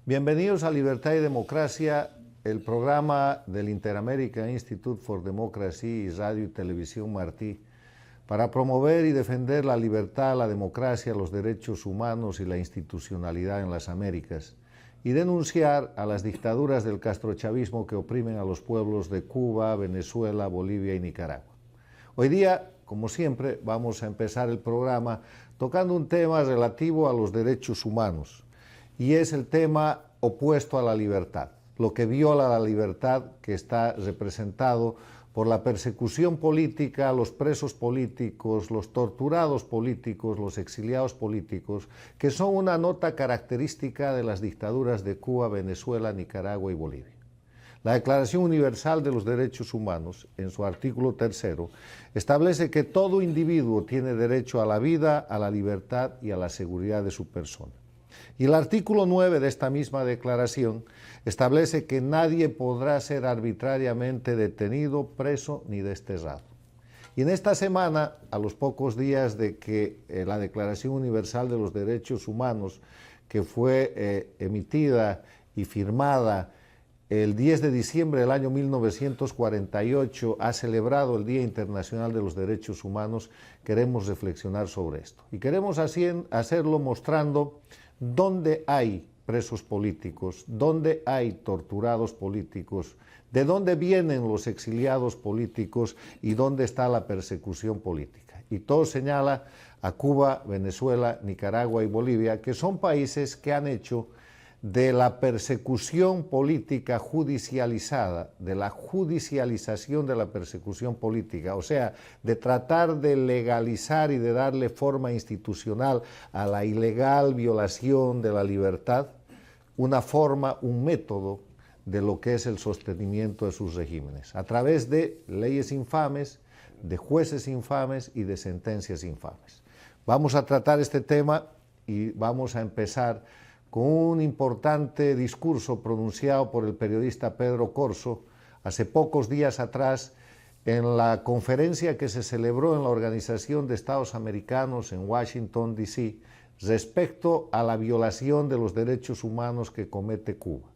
Bienvenidos a Libertad y Democracia, el programa del Inter-American Institute for Democracy y Radio y Televisión Martí, para promover y defender la libertad, la democracia, los derechos humanos y la institucionalidad en las Américas, y denunciar a las dictaduras del castrochavismo que oprimen a los pueblos de Cuba, Venezuela, Bolivia y Nicaragua. Hoy día, como siempre, vamos a empezar el programa tocando un tema relativo a los derechos humanos, y es el tema opuesto a la libertad, lo que viola la libertad, que está representado por la persecución política, los presos políticos, los torturados políticos, los exiliados políticos, que son una nota característica de las dictaduras de Cuba, Venezuela, Nicaragua y Bolivia. La Declaración Universal de los Derechos Humanos, en su artículo 3, establece que todo individuo tiene derecho a la vida, a la libertad y a la seguridad de su persona. Y el artículo 9 de esta misma declaración establece que nadie podrá ser arbitrariamente detenido, preso ni desterrado. Y en esta semana, a los pocos días de que la Declaración Universal de los Derechos Humanos, que fue emitida y firmada el 10 de diciembre del año 1948, ha celebrado el Día Internacional de los Derechos Humanos, queremos reflexionar sobre esto. Y queremos hacerlo mostrando dónde hay presos políticos, dónde hay torturados políticos, de dónde vienen los exiliados políticos y dónde está la persecución política. Y todo señala a Cuba, Venezuela, Nicaragua y Bolivia, que son países que han hecho de la persecución política judicializada, de la judicialización de la persecución política, o sea, de tratar de legalizar y de darle forma institucional a la ilegal violación de la libertad, una forma, un método de lo que es el sostenimiento de sus regímenes, a través de leyes infames, de jueces infames y de sentencias infames. Vamos a tratar este tema y vamos a empezar con un importante discurso pronunciado por el periodista Pedro Corso hace pocos días atrás en la conferencia que se celebró en la Organización de Estados Americanos en Washington, D.C., respecto a la violación de los derechos humanos que comete Cuba.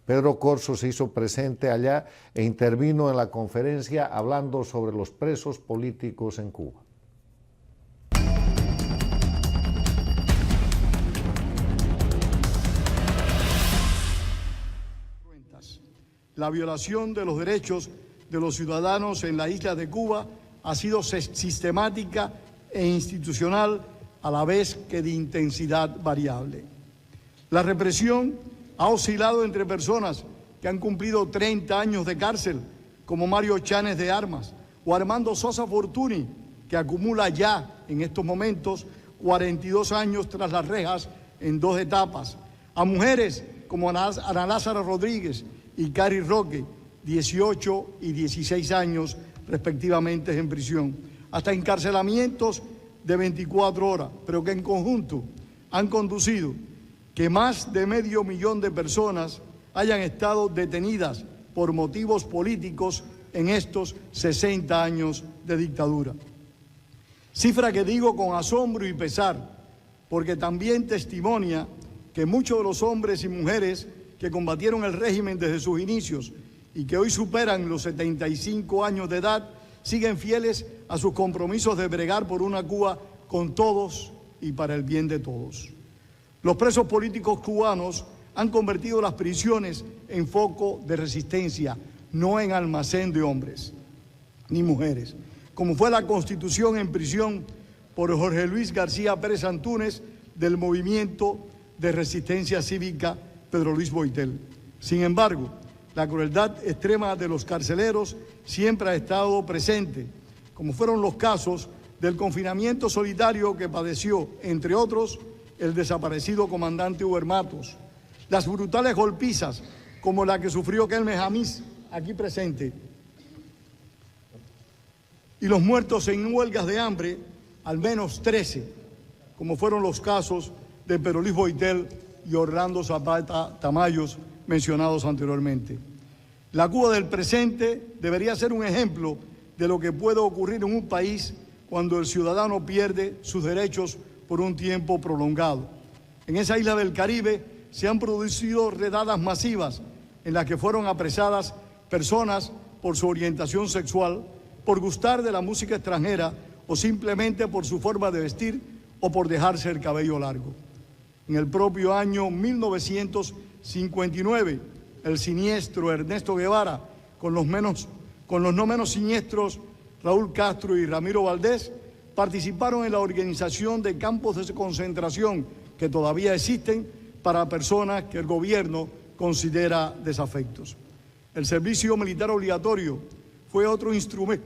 Pedro Corso se hizo presente allá e intervino en la conferencia hablando sobre los presos políticos en Cuba. La violación de los derechos de los ciudadanos en la isla de Cuba ha sido sistemática e institucional, a la vez que de intensidad variable. La represión ha oscilado entre personas que han cumplido 30 años de cárcel, como Mario Chanes de Armas, o Armando Sosa Fortuny, que acumula ya en estos momentos 42 años tras las rejas en 2 etapas, a mujeres como Ana Lázara Rodríguez y Cari Roque, 18 y 16 años respectivamente en prisión, hasta encarcelamientos de 24 horas, pero que en conjunto han conducido que más de 500.000 de personas hayan estado detenidas por motivos políticos en estos 60 años de dictadura. Cifra que digo con asombro y pesar, porque también testimonia que muchos de los hombres y mujeres que combatieron el régimen desde sus inicios y que hoy superan los 75 años de edad, siguen fieles a sus compromisos de bregar por una Cuba con todos y para el bien de todos. Los presos políticos cubanos han convertido las prisiones en foco de resistencia, no en almacén de hombres ni mujeres, como fue la Constitución en prisión por Jorge Luis García Pérez Antúnez del Movimiento de Resistencia Cívica Pedro Luis Boitel. Sin embargo, la crueldad extrema de los carceleros siempre ha estado presente, como fueron los casos del confinamiento solitario que padeció, entre otros, el desaparecido comandante Hugo Matos, las brutales golpizas como la que sufrió Kelme Jamis, aquí presente, y los muertos en huelgas de hambre, al menos 13, como fueron los casos de Pedro Luis Boitel y Orlando Zapata Tamayos, mencionados anteriormente. La Cuba del presente debería ser un ejemplo de lo que puede ocurrir en un país cuando el ciudadano pierde sus derechos por un tiempo prolongado. En esa isla del Caribe se han producido redadas masivas en las que fueron apresadas personas por su orientación sexual, por gustar de la música extranjera o simplemente por su forma de vestir o por dejarse el cabello largo. En el propio año 1959, el siniestro Ernesto Guevara, con los no menos siniestros Raúl Castro y Ramiro Valdés, participaron en la organización de campos de concentración que todavía existen para personas que el gobierno considera desafectos. El servicio militar obligatorio fue otro instrumento.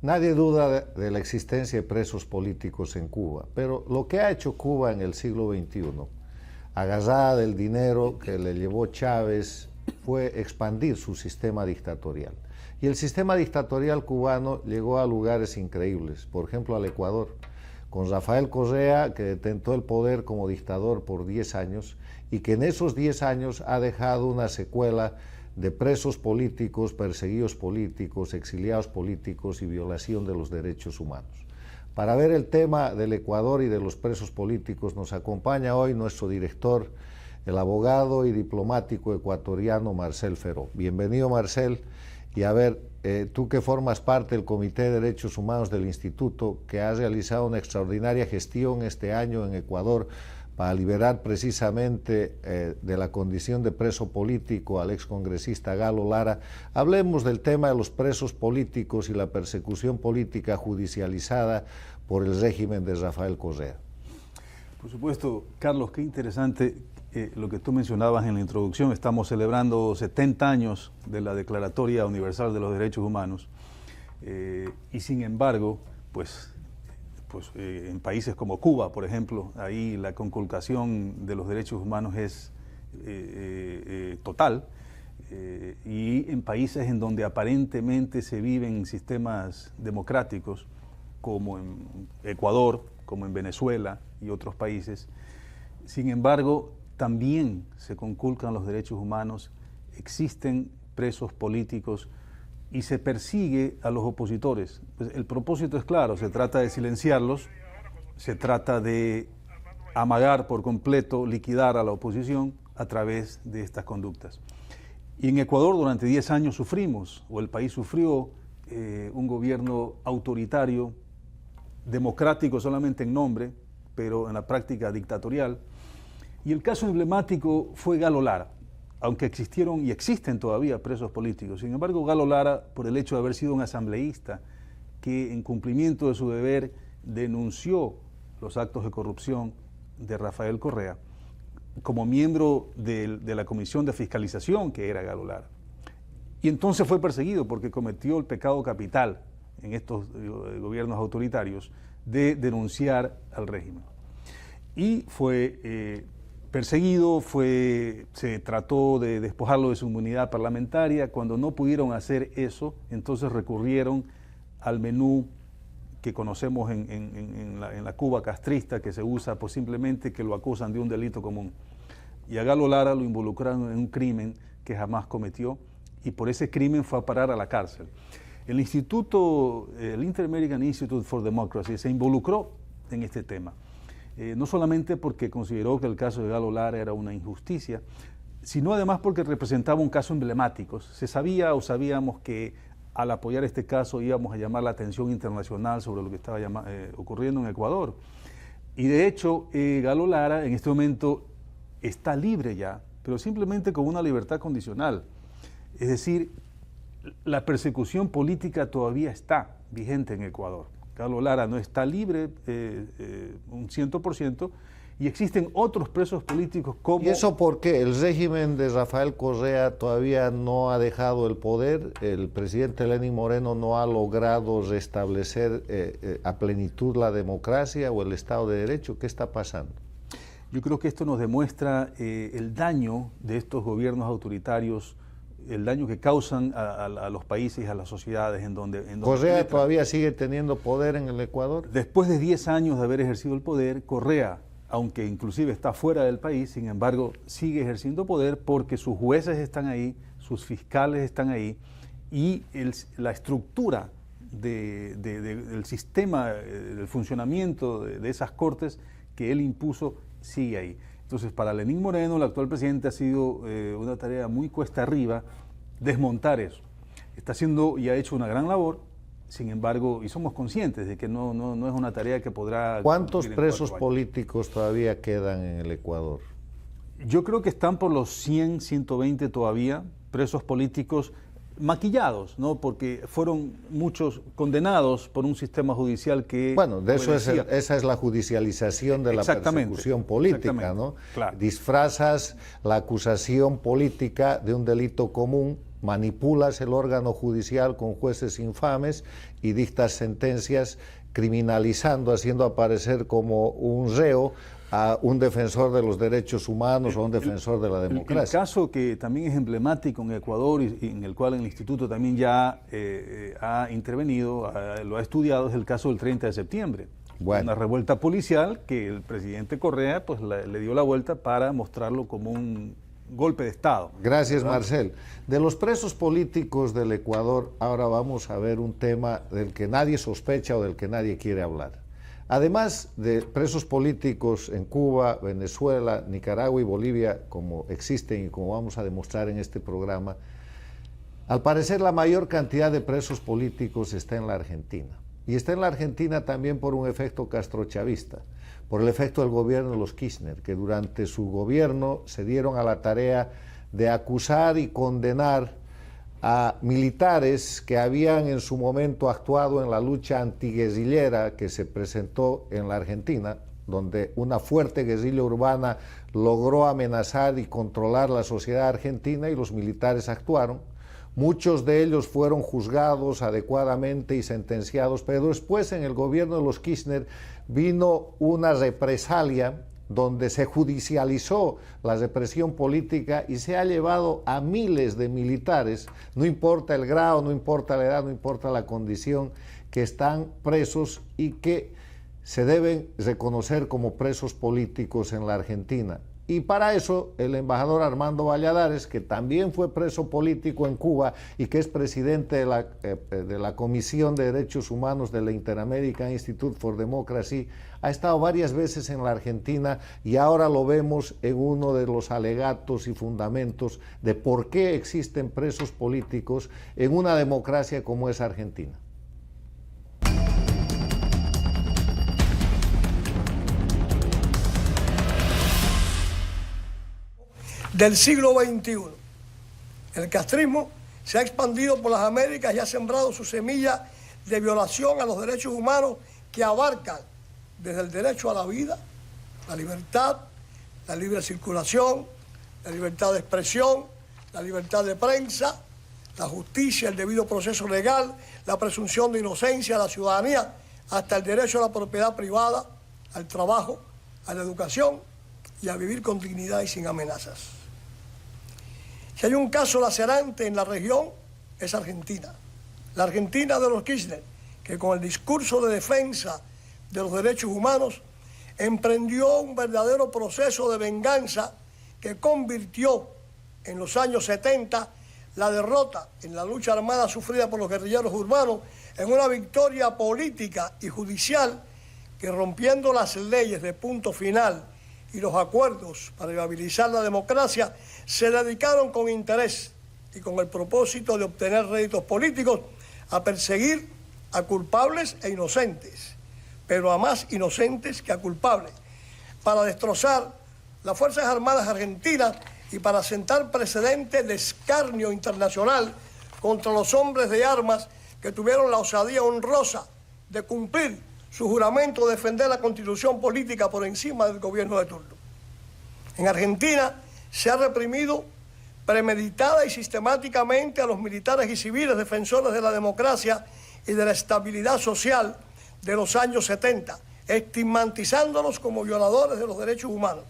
Nadie duda de la existencia de presos políticos en Cuba, pero lo que ha hecho Cuba en el siglo XXI, agarrada del dinero que le llevó Chávez, fue expandir su sistema dictatorial. Y el sistema dictatorial cubano llegó a lugares increíbles, por ejemplo al Ecuador, con Rafael Correa, que detentó el poder como dictador por 10 años y que en esos 10 años ha dejado una secuela de presos políticos, perseguidos políticos, exiliados políticos y violación de los derechos humanos. Para ver el tema del Ecuador y de los presos políticos nos acompaña hoy nuestro director, el abogado y diplomático ecuatoriano Marcel Feró. Bienvenido, Marcel. Y a ver, tú que formas parte del Comité de Derechos Humanos del Instituto, que has realizado una extraordinaria gestión este año en Ecuador para liberar precisamente de la condición de preso político al excongresista Galo Lara, hablemos del tema de los presos políticos y la persecución política judicializada por el régimen de Rafael Correa. Por supuesto, Carlos, qué interesante lo que tú mencionabas en la introducción. Estamos celebrando 70 años de la Declaratoria Universal de los Derechos Humanos y sin embargo, en países como Cuba, por ejemplo, ahí la conculcación de los derechos humanos es total, y en países en donde aparentemente se viven sistemas democráticos, como en Ecuador, como en Venezuela y otros países, sin embargo, también se conculcan los derechos humanos, existen presos políticos y se persigue a los opositores. Pues el propósito es claro, se trata de silenciarlos, se trata de amagar por completo, liquidar a la oposición a través de estas conductas. Y en Ecuador durante 10 años sufrimos, o el país sufrió, un gobierno autoritario, democrático solamente en nombre, pero en la práctica dictatorial. Y el caso emblemático fue Galo Lara, aunque existieron y existen todavía presos políticos. Sin embargo, Galo Lara, por el hecho de haber sido un asambleísta que en cumplimiento de su deber denunció los actos de corrupción de Rafael Correa, como miembro de la Comisión de Fiscalización que era Galo Lara. Y entonces fue perseguido porque cometió el pecado capital en estos gobiernos autoritarios de denunciar al régimen. Y fue perseguido, se trató de despojarlo de su inmunidad parlamentaria. Cuando no pudieron hacer eso, entonces recurrieron al menú que conocemos en la Cuba castrista, que se usa pues simplemente que lo acusan de un delito común. Y a Galo Lara lo involucraron en un crimen que jamás cometió y por ese crimen fue a parar a la cárcel. El instituto, el Inter-American Institute for Democracy, se involucró en este tema. No solamente porque consideró que el caso de Galo Lara era una injusticia, sino además porque representaba un caso emblemático. Se sabía o sabíamos que al apoyar este caso íbamos a llamar la atención internacional sobre lo que estaba ocurriendo en Ecuador. Y de hecho, Galo Lara en este momento está libre ya, pero simplemente con una libertad condicional. Es decir, la persecución política todavía está vigente en Ecuador. Galo Lara no está libre un 100%, y existen otros presos políticos como... ¿Y eso por qué? ¿El régimen de Rafael Correa todavía no ha dejado el poder? ¿El presidente Lenín Moreno no ha logrado restablecer a plenitud la democracia o el Estado de Derecho? ¿Qué está pasando? Yo creo que esto nos demuestra el daño de estos gobiernos autoritarios, el daño que causan a los países y a las sociedades en donde ¿Correa todavía sigue teniendo poder en el Ecuador? Después de 10 años de haber ejercido el poder, Correa, aunque inclusive está fuera del país, sin embargo, sigue ejerciendo poder porque sus jueces están ahí, sus fiscales están ahí, y la estructura del sistema, del funcionamiento de esas cortes que él impuso sigue ahí. Entonces, para Lenín Moreno, el actual presidente, ha sido una tarea muy cuesta arriba desmontar eso. Está haciendo y ha hecho una gran labor, sin embargo, y somos conscientes de que no es una tarea que podrá... ¿Cuántos presos políticos todavía quedan en el Ecuador? Yo creo que están por los 100, 120 todavía, presos políticos maquillados, ¿no? Porque fueron muchos condenados por un sistema judicial que... Bueno, de eso esa es la judicialización de la persecución política, ¿no? Claro. Disfrazas la acusación política de un delito común, manipulas el órgano judicial con jueces infames y dictas sentencias criminalizando, haciendo aparecer como un reo a un defensor de los derechos humanos o a un defensor de la democracia. El caso que también es emblemático en Ecuador y en el cual el instituto también ya ha intervenido, lo ha estudiado, es el caso del 30 de septiembre. Bueno. Una revuelta policial que el presidente Correa pues le dio la vuelta para mostrarlo como un golpe de Estado. Gracias, ¿verdad? Marcel. De los presos políticos del Ecuador, ahora vamos a ver un tema del que nadie sospecha o del que nadie quiere hablar. Además de presos políticos en Cuba, Venezuela, Nicaragua y Bolivia, como existen y como vamos a demostrar en este programa, al parecer la mayor cantidad de presos políticos está en la Argentina. Y está en la Argentina también por un efecto castrochavista, por el efecto del gobierno de los Kirchner, que durante su gobierno se dieron a la tarea de acusar y condenar a militares que habían en su momento actuado en la lucha antiguerrillera que se presentó en la Argentina, donde una fuerte guerrilla urbana logró amenazar y controlar la sociedad argentina y los militares actuaron. Muchos de ellos fueron juzgados adecuadamente y sentenciados, pero después en el gobierno de los Kirchner vino una represalia donde se judicializó la represión política y se ha llevado a miles de militares, no importa el grado, no importa la edad, no importa la condición, que están presos y que se deben reconocer como presos políticos en la Argentina. Y para eso el embajador Armando Valladares, que también fue preso político en Cuba y que es presidente de la Comisión de Derechos Humanos de la Inter-American Institute for Democracy, ha estado varias veces en la Argentina y ahora lo vemos en uno de los alegatos y fundamentos de por qué existen presos políticos en una democracia como es Argentina. Del siglo XXI. El castrismo se ha expandido por las Américas y ha sembrado su semilla de violación a los derechos humanos que abarcan desde el derecho a la vida, la libertad, la libre circulación, la libertad de expresión, la libertad de prensa, la justicia, el debido proceso legal, la presunción de inocencia, la ciudadanía, hasta el derecho a la propiedad privada, al trabajo, a la educación y a vivir con dignidad y sin amenazas. Si hay un caso lacerante en la región, es Argentina. La Argentina de los Kirchner, que con el discurso de defensa de los derechos humanos emprendió un verdadero proceso de venganza que convirtió en los años 70 la derrota en la lucha armada sufrida por los guerrilleros urbanos en una victoria política y judicial que, rompiendo las leyes de punto final y los acuerdos para viabilizar la democracia, se dedicaron con interés y con el propósito de obtener réditos políticos a perseguir a culpables e inocentes, pero a más inocentes que a culpables, para destrozar las Fuerzas Armadas Argentinas y para sentar precedentes de escarnio internacional contra los hombres de armas que tuvieron la osadía honrosa de cumplir su juramento de defender la constitución política por encima del gobierno de turno. En Argentina se ha reprimido premeditada y sistemáticamente a los militares y civiles defensores de la democracia y de la estabilidad social de los años 70, estigmatizándolos como violadores de los derechos humanos,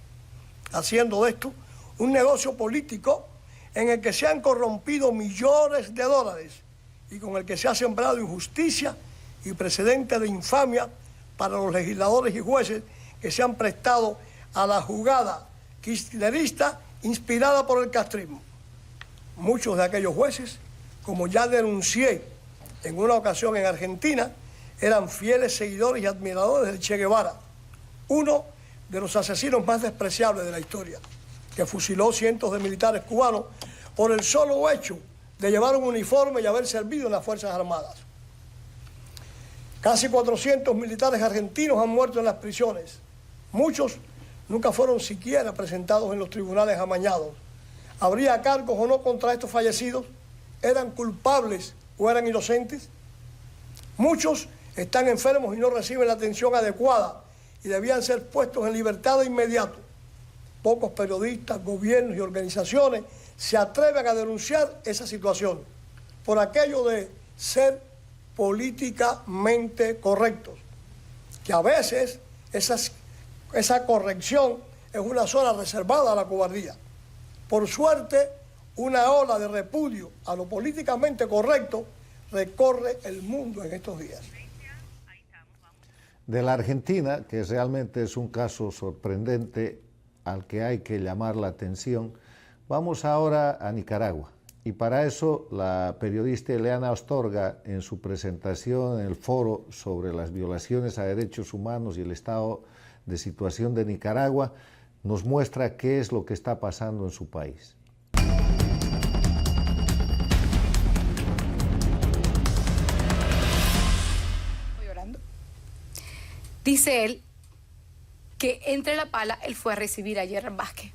haciendo de esto un negocio político en el que se han corrompido millones de dólares y con el que se ha sembrado injusticia y precedente de infamia para los legisladores y jueces que se han prestado a la jugada kirchnerista inspirada por el castrismo. Muchos de aquellos jueces, como ya denuncié en una ocasión en Argentina, eran fieles seguidores y admiradores del Che Guevara, uno de los asesinos más despreciables de la historia, que fusiló cientos de militares cubanos por el solo hecho de llevar un uniforme y haber servido en las Fuerzas Armadas. Casi 400 militares argentinos han muerto en las prisiones. Muchos nunca fueron siquiera presentados en los tribunales amañados. ¿Habría cargos o no contra estos fallecidos? ¿Eran culpables o eran inocentes? Muchos están enfermos y no reciben la atención adecuada y debían ser puestos en libertad de inmediato. Pocos periodistas, gobiernos y organizaciones se atreven a denunciar esa situación por aquello de ser políticamente correctos, que a veces esa corrección es una zona reservada a la cobardía. Por suerte, una ola de repudio a lo políticamente correcto recorre el mundo en estos días. De la Argentina, que realmente es un caso sorprendente al que hay que llamar la atención, vamos ahora a Nicaragua. Y para eso la periodista Eliana Astorga, en su presentación en el foro sobre las violaciones a derechos humanos y el estado de situación de Nicaragua, nos muestra qué es lo que está pasando en su país. Dice él que entre la pala él fue a recibir a Gerard Vázquez.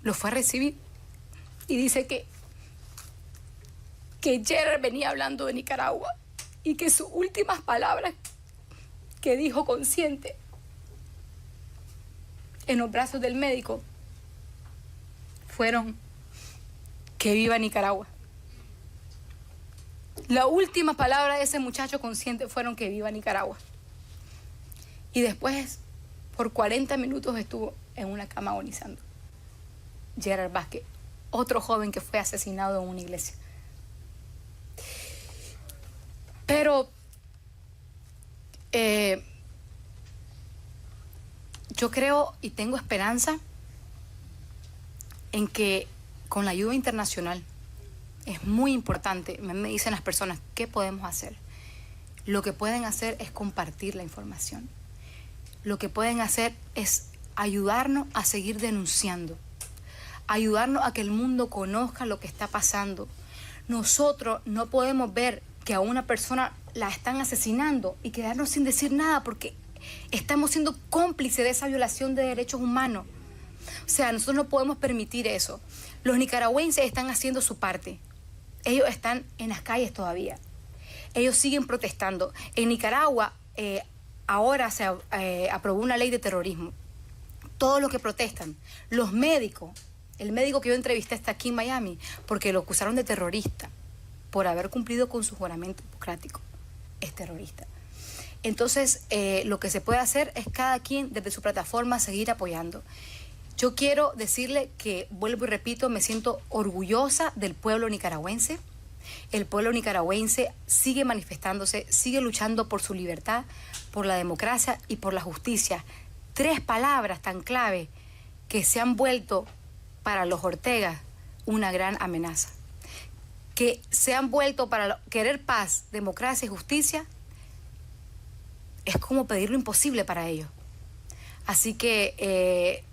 Lo fue a recibir y dice que Gerard venía hablando de Nicaragua y que sus últimas palabras que dijo consciente en los brazos del médico fueron que viva Nicaragua. La última palabra de ese muchacho consciente fueron que viva Nicaragua. Y después, por 40 minutos estuvo en una cama agonizando. Gerard Vázquez, otro joven que fue asesinado en una iglesia. Pero yo creo y tengo esperanza en que con la ayuda internacional es muy importante. Me dicen las personas, ¿qué podemos hacer? Lo que pueden hacer es compartir la información. Lo que pueden hacer es ayudarnos a seguir denunciando, ayudarnos a que el mundo conozca lo que está pasando. Nosotros no podemos ver que a una persona la están asesinando y quedarnos sin decir nada porque estamos siendo cómplices de esa violación de derechos humanos. O sea, nosotros no podemos permitir eso. Los nicaragüenses están haciendo su parte. Ellos están en las calles todavía. Ellos siguen protestando. En Nicaragua ahora se aprobó una ley de terrorismo. Todos los que protestan, los médicos, el médico que yo entrevisté está aquí en Miami porque lo acusaron de terrorista por haber cumplido con su juramento hipocrático. Es terrorista. Entonces, lo que se puede hacer es cada quien desde su plataforma seguir apoyando. Yo quiero decirle que, vuelvo y repito, me siento orgullosa del pueblo nicaragüense. El pueblo nicaragüense sigue manifestándose, sigue luchando por su libertad, por la democracia y por la justicia. 3 palabras tan clave que se han vuelto para los Ortega una gran amenaza. Que se han vuelto para querer paz, democracia y justicia, es como pedir lo imposible para ellos. Así que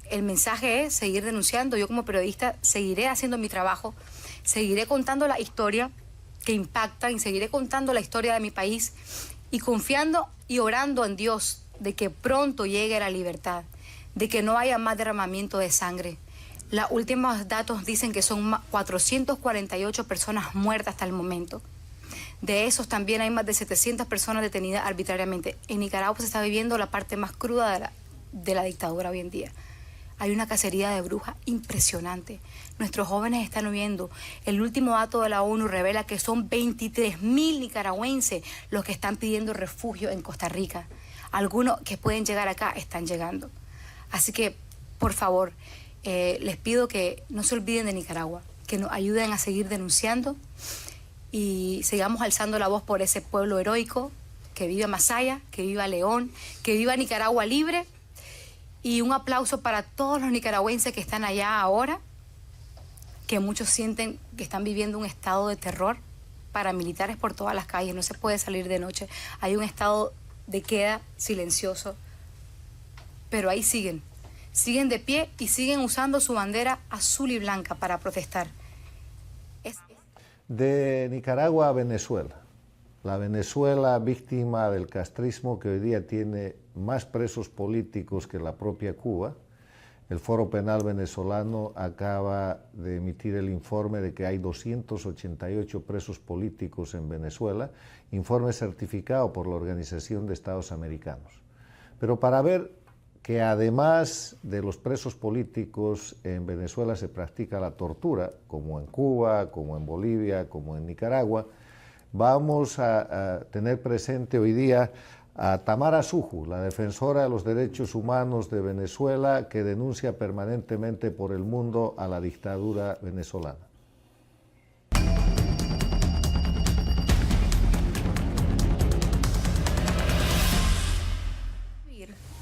el mensaje es seguir denunciando. Yo como periodista seguiré haciendo mi trabajo, seguiré contando la historia que impacta y seguiré contando la historia de mi país y confiando y orando en Dios de que pronto llegue la libertad, de que no haya más derramamiento de sangre. Los últimos datos dicen que son 448 personas muertas hasta el momento. De esos también hay más de 700 personas detenidas arbitrariamente. En Nicaragua se está viviendo la parte más cruda de la dictadura hoy en día. Hay una cacería de brujas impresionante. Nuestros jóvenes están huyendo. El último dato de la ONU revela que son 23.000 nicaragüenses los que están pidiendo refugio en Costa Rica. Algunos que pueden llegar acá están llegando. Así que, por favor, les pido que no se olviden de Nicaragua, que nos ayuden a seguir denunciando y sigamos alzando la voz por ese pueblo heroico, que viva Masaya, que viva León, que viva Nicaragua libre. Y un aplauso para todos los nicaragüenses que están allá ahora, que muchos sienten que están viviendo un estado de terror, paramilitares por todas las calles, no se puede salir de noche. Hay un estado de queda silencioso pero ahí siguen de pie y siguen usando su bandera azul y blanca para protestar. De Nicaragua a Venezuela. La Venezuela víctima del castrismo, que hoy día tiene más presos políticos que la propia Cuba. El Foro Penal venezolano acaba de emitir el informe de que hay 288 presos políticos en Venezuela, informe certificado por la Organización de Estados Americanos. Pero para ver que además de los presos políticos en Venezuela se practica la tortura, como en Cuba, como en Bolivia, como en Nicaragua, vamos a tener presente hoy día a Tamara Suju, la defensora de los derechos humanos de Venezuela, que denuncia permanentemente por el mundo a la dictadura venezolana.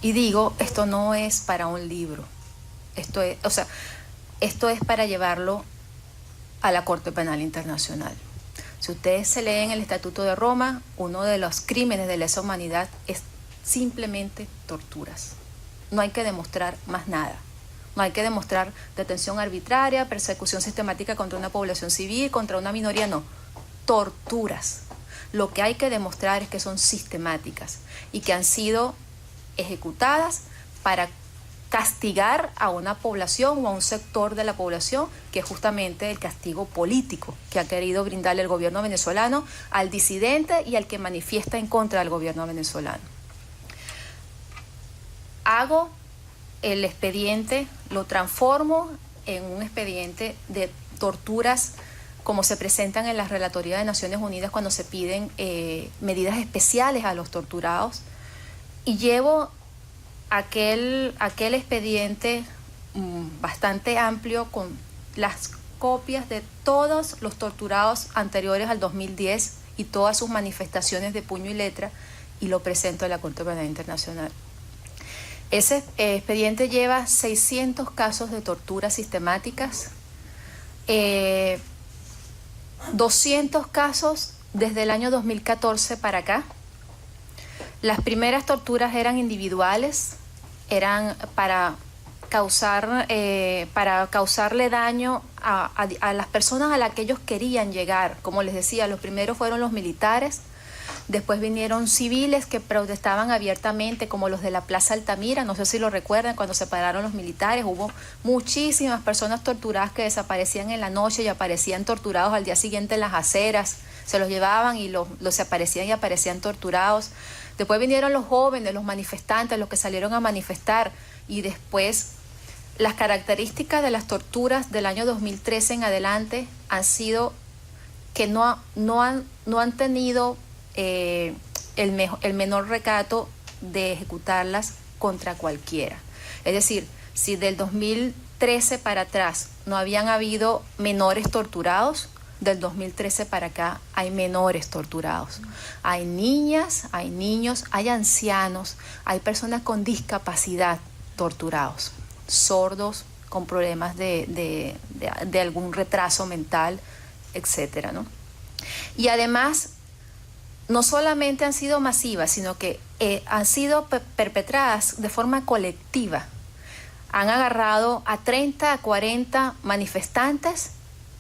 Y digo, esto no es para un libro, esto es para llevarlo a la Corte Penal Internacional. Si ustedes se leen el Estatuto de Roma, uno de los crímenes de lesa humanidad es simplemente torturas. No hay que demostrar más nada. No hay que demostrar detención arbitraria, persecución sistemática contra una población civil, contra una minoría, no. Torturas. Lo que hay que demostrar es que son sistemáticas y que han sido ejecutadas para castigar a una población o a un sector de la población, que es justamente el castigo político que ha querido brindarle el gobierno venezolano al disidente y al que manifiesta en contra del gobierno venezolano. Hago el expediente, lo transformo en un expediente de torturas como se presentan en la Relatoría de Naciones Unidas cuando se piden medidas especiales a los torturados, y llevo aquel expediente bastante amplio con las copias de todos los torturados anteriores al 2010 y todas sus manifestaciones de puño y letra, y lo presento a la Corte Penal Internacional. Ese expediente lleva 600 casos de torturas sistemáticas, 200 casos desde el año 2014 para acá. Las primeras torturas eran individuales, eran para causarle daño a las personas a las que ellos querían llegar. Como les decía, los primeros fueron los militares, después vinieron civiles que protestaban abiertamente, como los de la Plaza Altamira, no sé si lo recuerdan, cuando se pararon los militares, hubo muchísimas personas torturadas que desaparecían en la noche y aparecían torturados al día siguiente en las aceras, se los llevaban y los aparecían y aparecían torturados. Después vinieron los jóvenes, los manifestantes, los que salieron a manifestar, y después las características de las torturas del año 2013 en adelante han sido que no han tenido el menor recato de ejecutarlas contra cualquiera. Es decir, si del 2013 para atrás no habían habido menores torturados, del 2013 para acá hay menores torturados. Hay niñas, hay niños, hay ancianos, hay personas con discapacidad torturados, sordos, con problemas de algún retraso mental, etcétera, ¿no? Y además, no solamente han sido masivas, sino que han sido perpetradas de forma colectiva. Han agarrado a 30, a 40 manifestantes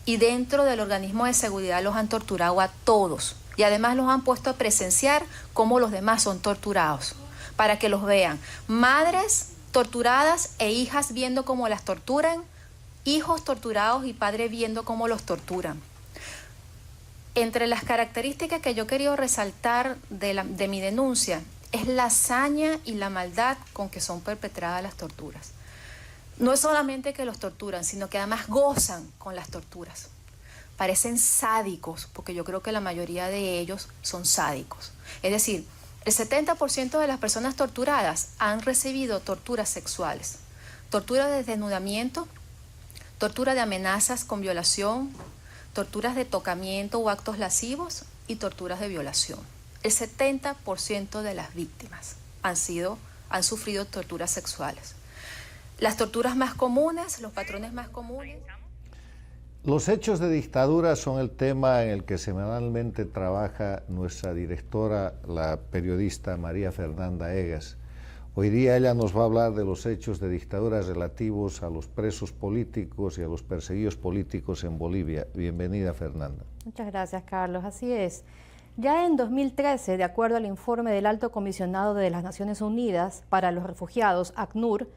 y dentro del organismo de seguridad los han torturado a todos. Y además los han puesto a presenciar cómo los demás son torturados, para que los vean. Madres torturadas e hijas viendo cómo las torturan, hijos torturados y padres viendo cómo los torturan. Entre las características que yo he querido resaltar de mi denuncia es la hazaña y la maldad con que son perpetradas las torturas. No es solamente que los torturan, sino que además gozan con las torturas. Parecen sádicos, porque yo creo que la mayoría de ellos son sádicos. Es decir, el 70% de las personas torturadas han recibido torturas sexuales, tortura de desnudamiento, tortura de amenazas con violación, torturas de tocamiento o actos lascivos y torturas de violación. El 70% de las víctimas han sufrido torturas sexuales. Las torturas más comunes, los patrones más comunes. Los hechos de dictadura son el tema en el que semanalmente trabaja nuestra directora, la periodista María Fernanda Egas. Hoy día ella nos va a hablar de los hechos de dictaduras relativos a los presos políticos y a los perseguidos políticos en Bolivia. Bienvenida, Fernanda. Muchas gracias, Carlos. Así es. Ya en 2013, de acuerdo al informe del Alto Comisionado de las Naciones Unidas para los Refugiados, ACNUR,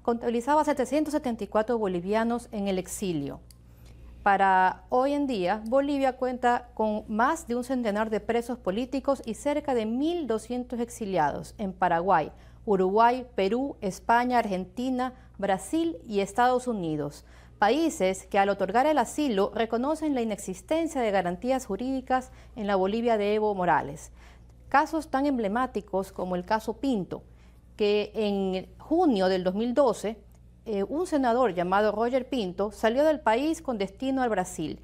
contabilizaba 774 bolivianos en el exilio. Para hoy en día, Bolivia cuenta con más de un centenar de presos políticos y cerca de 1.200 exiliados en Paraguay, Uruguay, Perú, España, Argentina, Brasil y Estados Unidos, países que al otorgar el asilo reconocen la inexistencia de garantías jurídicas en la Bolivia de Evo Morales. Casos tan emblemáticos como el caso Pinto, que en junio del 2012, un senador llamado Roger Pinto salió del país con destino al Brasil,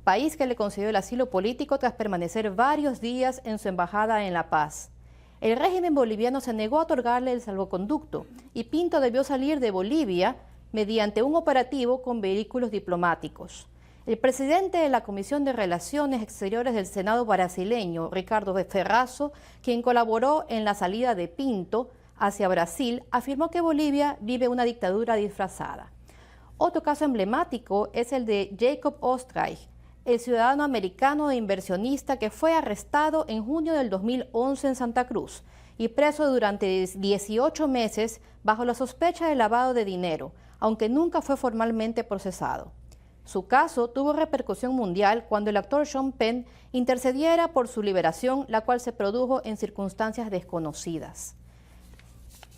país que le concedió el asilo político tras permanecer varios días en su embajada en La Paz. El régimen boliviano se negó a otorgarle el salvoconducto y Pinto debió salir de Bolivia mediante un operativo con vehículos diplomáticos. El presidente de la Comisión de Relaciones Exteriores del Senado brasileño, Ricardo Ferrazzo, quien colaboró en la salida de Pinto hacia Brasil, afirmó que Bolivia vive una dictadura disfrazada. Otro caso emblemático es el de Jacob Oestreich, el ciudadano americano e inversionista que fue arrestado en junio del 2011 en Santa Cruz y preso durante 18 meses bajo la sospecha de lavado de dinero, aunque nunca fue formalmente procesado. Su caso tuvo repercusión mundial cuando el actor Sean Penn intercediera por su liberación, la cual se produjo en circunstancias desconocidas.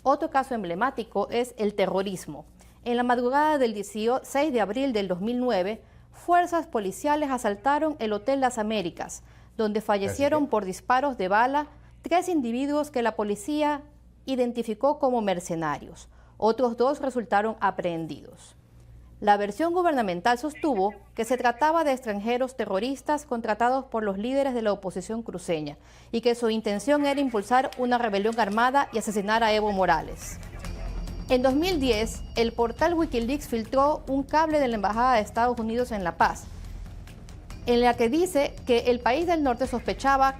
Otro caso emblemático es el terrorismo. En la madrugada del 16 de abril del 2009, fuerzas policiales asaltaron el Hotel Las Américas, donde fallecieron por disparos de bala 3 individuos que la policía identificó como mercenarios. Otros 2 resultaron aprehendidos. La versión gubernamental sostuvo que se trataba de extranjeros terroristas contratados por los líderes de la oposición cruceña y que su intención era impulsar una rebelión armada y asesinar a Evo Morales. En 2010, el portal Wikileaks filtró un cable de la Embajada de Estados Unidos en La Paz, en la que dice que el país del norte sospechaba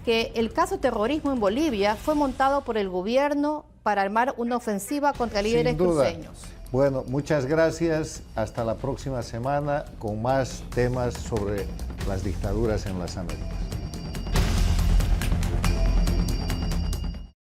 que el caso terrorismo en Bolivia fue montado por el gobierno para armar una ofensiva contra líderes cruceños. Bueno, muchas gracias. Hasta la próxima semana con más temas sobre las dictaduras en las Américas.